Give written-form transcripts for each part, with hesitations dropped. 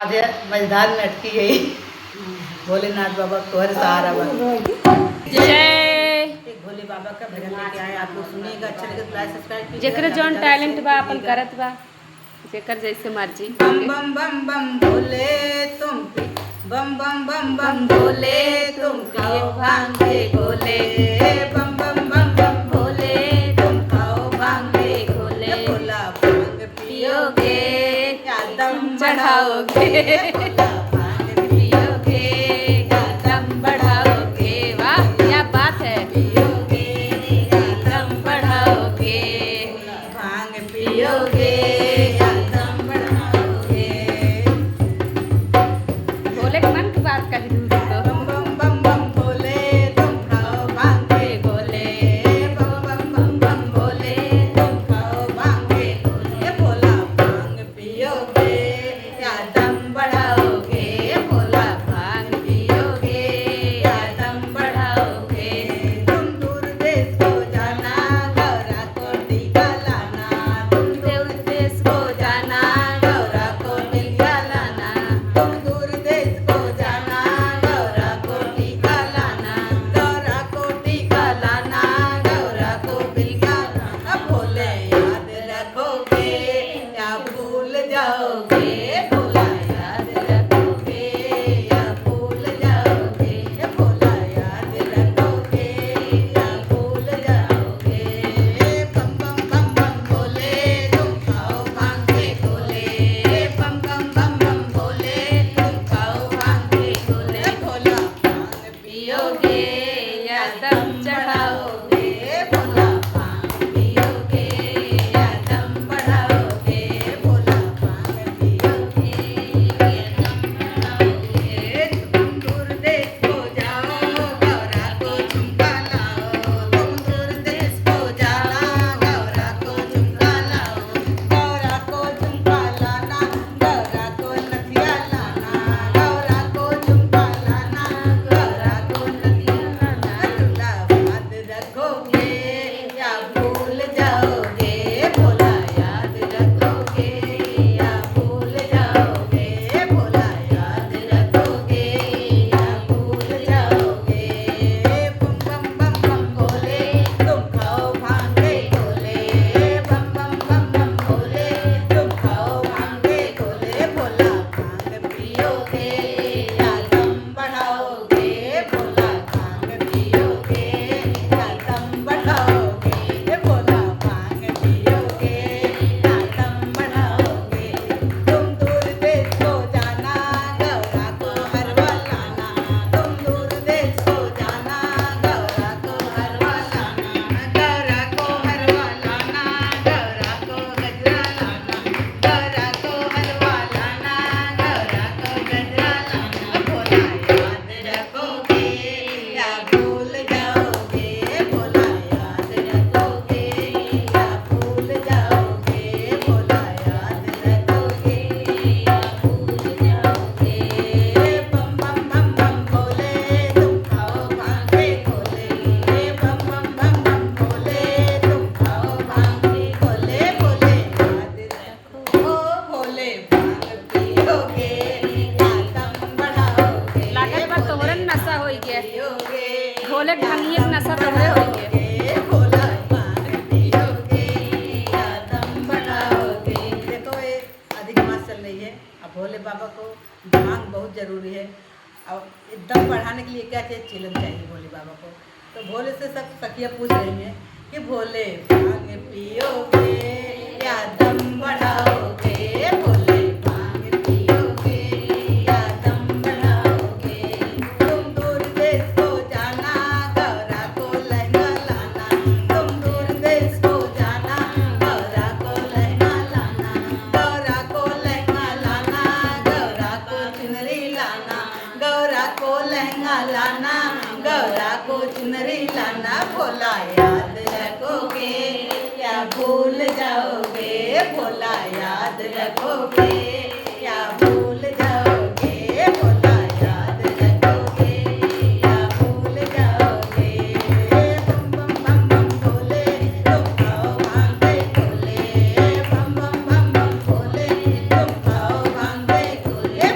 आज मझधार में अटकी गई भोलेनाथ बाबा तोहर सहारा बा। जय भोले बाबा का भजन लेके आए, आप लोग सुनिएगा। अच्छा लगे तो लाइक सब्सक्राइब कीजिए। जेकर जौन टैलेंट बा अपन करत बा, जेकर जैसे मर्जी। बम बम बम बम भोले तुम बम बम बम बम भोले तुम खाओ भांग के गोले। बम बम बम बम भोले तुम खाओ भांग के गोले। भोला भांग पियोगे या दम बढ़ाओगे। भोला भांग पियोगे या दम बढ़ाओगे। वाह क्या बात है। पियोगे या दम बढ़ाओगे। भांग पियोगे या दम बढ़ाओगे। भोले के मन की बात कही दूर तो। बम बम बम बम भोले तुम खाओ भांग के गोले। बम बम बम बम भोले तुम खाओ भांग के गोले। भोला भांग पियोगे या दम बढ़ाओगे। भोला भांग पियोगे या दम बढ़ाओगे। तुम दूर देश को जाना गौरा को टीका लाना। तुम दूर देश को जाना गौरा को टीका लाना। तुम दूर देश को जाना गौरा को टीका लाना। गौरा को टीका लाना गौरा को टीका लाना। भोले याद रखोगे या भूल जाओगे। भोला याद रखोगे या भूल जाओगे। भोला याद रखोगे या भूल जाओगे। बम बम बम बम भोले तुम खाओ भांग के गोले। बम बम बम बम भोले तुम खाओ भांग के गोले। भोला भांग पियोगे या दम चढ़ाओगे। भोला भांग पियोगे या दम बढ़ाओगे। भोला भांग पियोगे या दम बढ़ाओगे। तुम दूर देश को जाओ गौरा को झुमका लाओ। तुम दूर देश को जाना गौरा को झुमका लाओ। गौरा को झुमका लाना गौरा को नथिया लाना। गौरा को झुमका लाना गौरा को नथिया लाना। दूल्हा याद रखोगे या भूल जाओगे। भोला याद रखोगे या भूल जाओगे। भोला याद रखोगे या भूल जाओगे। बम बम बम बम भोले तुम खाओ भांग के गोले। बम बम बम बम भोले तुम खाओ भांग के गोले। भोला भांग पियोगे या दम बढ़ाओगे। भोला भांग पियोगे या दम बढ़ाओगे। भोला भांग पियोगे या दम बढ़ाओगे। तुम दूर देश को जाना गौरा को हरवा लाना। तुम दूर देश को जाना गौरा को हरवा लाना। गौरा को हरवा लाना गौरा को गजरा लाना। गौरा को हरवा लाना गौरा को गजरा लाना। भोला याद रखोगे या भूल जाओगे। भोला याद रखोगे या भूल जाओगे। भोला याद रखोगे या भूल जाओगे। बम बम बम बम भोले तुम खाओ भांग के गोले। बम बम बम बम भोले तुम खाओ भांग के गोले। भोले याद रखो भोले भांग पियोगे या दम बढ़ाओगे। लागत बा तोहरे में नशा होई गया। पियोगे भोले ढंगिए के नशा तोहरे होई गया। भोला भांग पियोगे या दम बढ़ाओगे। देखो ये अधिक मास चल रही है। अब भोले बाबा को भांग बहुत जरूरी है। और दम बढ़ाने के लिए क्या चाहिए? चिलम चाहिए भोले बाबा को। तो भोले से सब सखियाँ पूछ रही हैं कि भोले भांग पियोगे या दम बढ़ाओगे। भोले भांग पियोगे या दम बढ़ाओगे। तुम दूर देश को जाना गौरा को लहंगा लाना। तुम दूर देश को जाना गौरा को लहंगा लाना। गौरा को लहंगा लाना गौरा को चुनरी लाना। गौरा को लहंगा लाना गौरा को चुनरी लाना। भोला याद रखोगे या भूल जाओगे। भोला याद रखोगे या भूल जाओगे। भोला याद रखोगे या भूल जाओगे। बम बम बम बम भोले तुम खाओ भांग के गोले। बम बम बम बम भोले तुम खाओ भांग के गोले।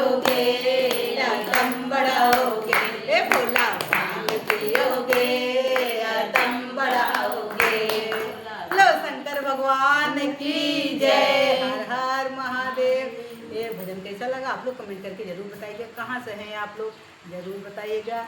पियोगे या दम बढ़ाओगे, ए भोला भांग पियोगे या दम बढ़ाओगे। लो शंकर भगवान की जय, हर हर महादेव। ये भजन कैसा लगा आप लोग कमेंट करके जरूर बताइएगा। कहाँ से हैं आप लोग जरूर बताइएगा।